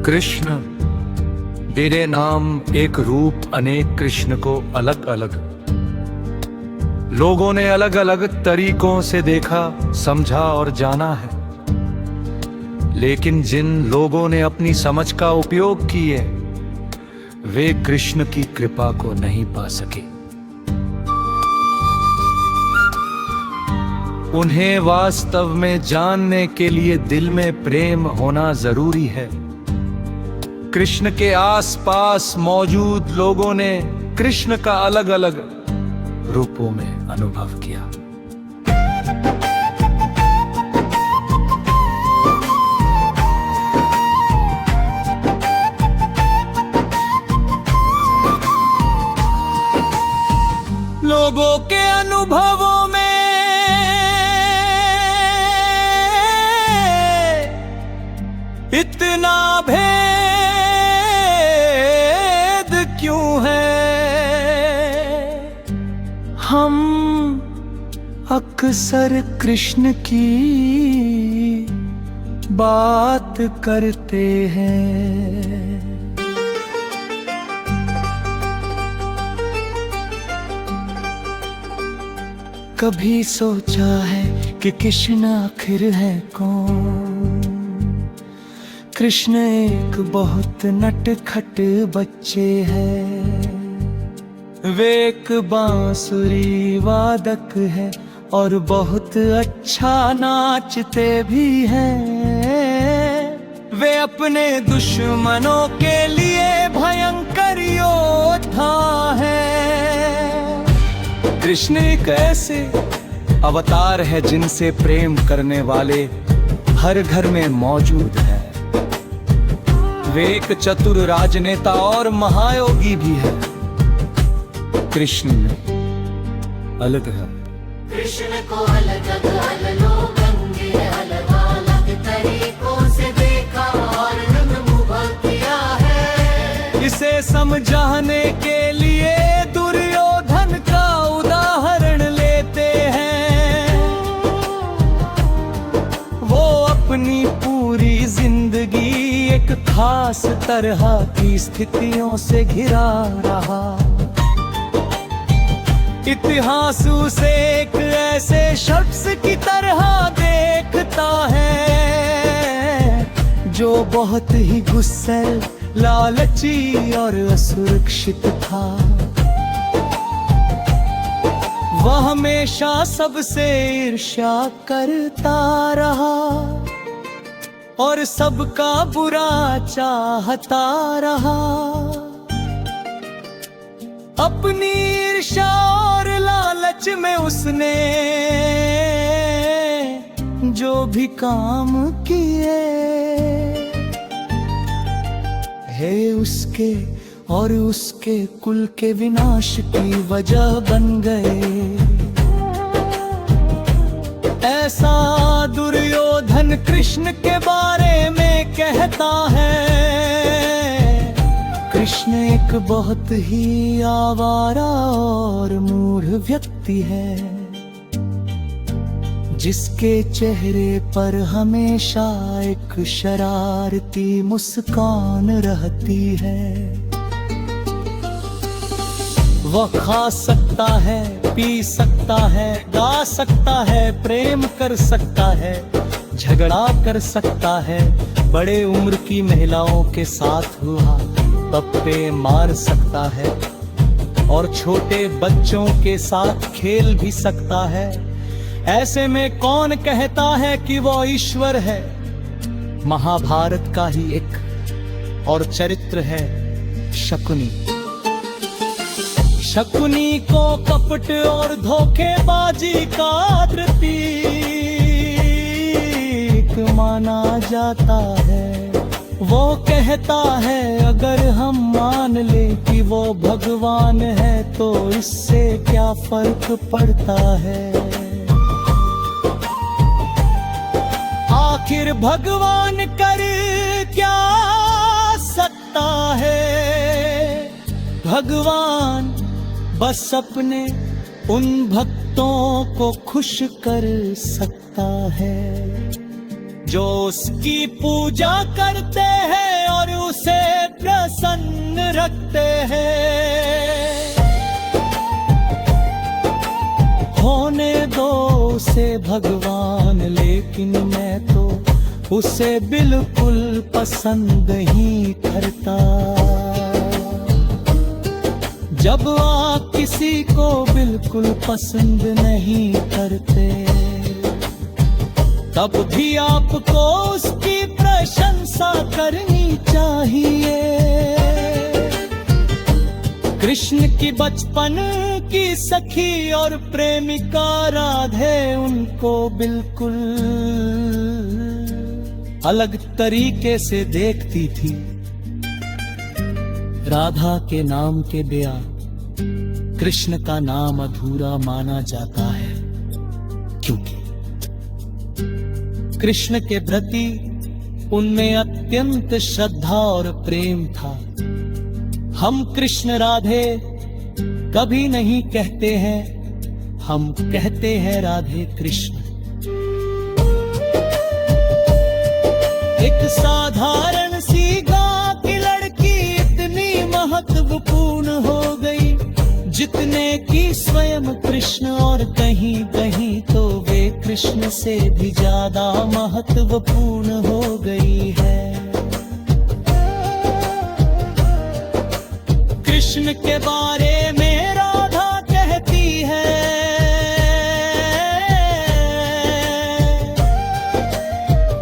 कृष्ण तेरे नाम एक रूप अनेक कृष्ण को अलग अलग लोगों ने अलग अलग तरीकों से देखा, समझा और जाना है। लेकिन जिन लोगों ने अपनी समझ का उपयोग किए वे कृष्ण की कृपा को नहीं पा सके। उन्हें वास्तव में जानने के लिए दिल में प्रेम होना जरूरी है। कृष्ण के आसपास मौजूद लोगों ने कृष्ण का अलग अलग रूपों में अनुभव किया। लोगों के अनुभवों में इतना भेद क्यों है? हम अक्सर कृष्ण की बात करते हैं। कभी सोचा है कि कृष्ण आखिर है कौन? कृष्ण एक बहुत नटखट बच्चे हैं। वे एक बांसुरी वादक है और बहुत अच्छा नाचते भी हैं। वे अपने दुश्मनों के लिए भयंकर योद्धा है। कृष्ण एक ऐसे अवतार है जिनसे प्रेम करने वाले हर घर में मौजूद है। वे एक चतुर राजनेता और महायोगी भी है। कृष्ण में अलग है। कृष्ण को अलग अलग लोगों अलग तरीकों से देखा और अनुभव किया है। इसे समझाने के लिए दुर्योधन का उदाहरण लेते हैं। वो अपनी पूरी जिंदगी एक खास तरह की स्थितियों से घिरा रहा। इतिहास उसे एक ऐसे शख्स की तरह देखता है जो बहुत ही गुस्सैल, लालची और असुरक्षित था। वह हमेशा सबसे ईर्ष्या करता रहा और सबका बुरा चाहता रहा। अपनी ईर्ष्या और लालच में उसने जो भी काम किए है उसके और उसके कुल के विनाश की वजह बन गए। ऐसा दुर्योधन कृष्ण के बारे में कहता है। कृष्ण एक बहुत ही आवारा और मूढ़ व्यक्ति है जिसके चेहरे पर हमेशा एक शरारती मुस्कान रहती है। वह खा सकता है, पी सकता है, गा सकता है, प्रेम कर सकता है, झगड़ा कर सकता है, बड़े उम्र की महिलाओं के साथ हुआ पप्पे मार सकता है और छोटे बच्चों के साथ खेल भी सकता है। ऐसे में कौन कहता है कि वो ईश्वर है? महाभारत का ही एक और चरित्र है शकुनी। शकुनी को कपट और धोखेबाजी का प्रतीक माना जाता है। वो कहता है अगर हम मान ले कि वो भगवान है तो इससे क्या फर्क पड़ता है? आखिर भगवान कर क्या सकता है? भगवान बस अपने उन भक्तों को खुश कर सकता है जो उसकी पूजा करते हैं और उसे प्रसन्न रखते हैं। होने दो उसे भगवान, लेकिन मैं तो उसे बिल्कुल पसंद ही करता। जब आप किसी को बिल्कुल पसंद नहीं करते, तब भी आपको उसकी प्रशंसा करनी चाहिए। कृष्ण की बचपन की सखी और प्रेमिका राधे उनको बिल्कुल अलग तरीके से देखती थी। राधा के नाम के बया कृष्ण का नाम अधूरा माना जाता है, क्योंकि कृष्ण के प्रति उनमें अत्यंत श्रद्धा और प्रेम था। हम कृष्ण राधे कभी नहीं कहते हैं, हम कहते हैं राधे कृष्ण। एक साधारण सी गांव की लड़की इतनी महत्वपूर्ण हो गई, जितने की स्वयं कृष्ण, और कहीं कहीं तो वे कृष्ण से भी ज्यादा महत्वपूर्ण हो गई है। कृष्ण के बारे में राधा कहती है,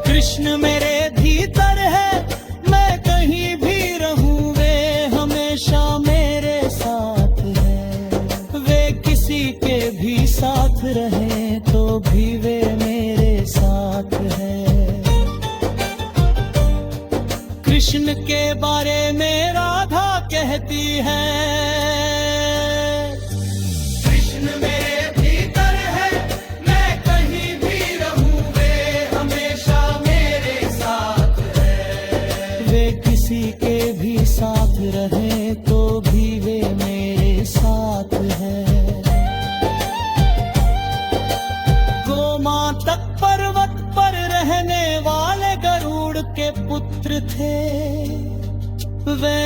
कृष्ण मेरे भीतर है, मैं कहीं भी रहूं वे हमेशा मेरे साथ है। वे किसी के भी साथ रहे तो भी वे मेरे साथ है। कृष्ण के बारे में राधा कहती है, कृष्ण मेरे भीतर है, मैं कहीं भी रहूं वे हमेशा मेरे साथ है। वे किसी के भी साथ रहे तो भी वे मेरे साथ है। गोमातक पर्वत पर रहने वाले गरुड़ के पुत्र थे वे।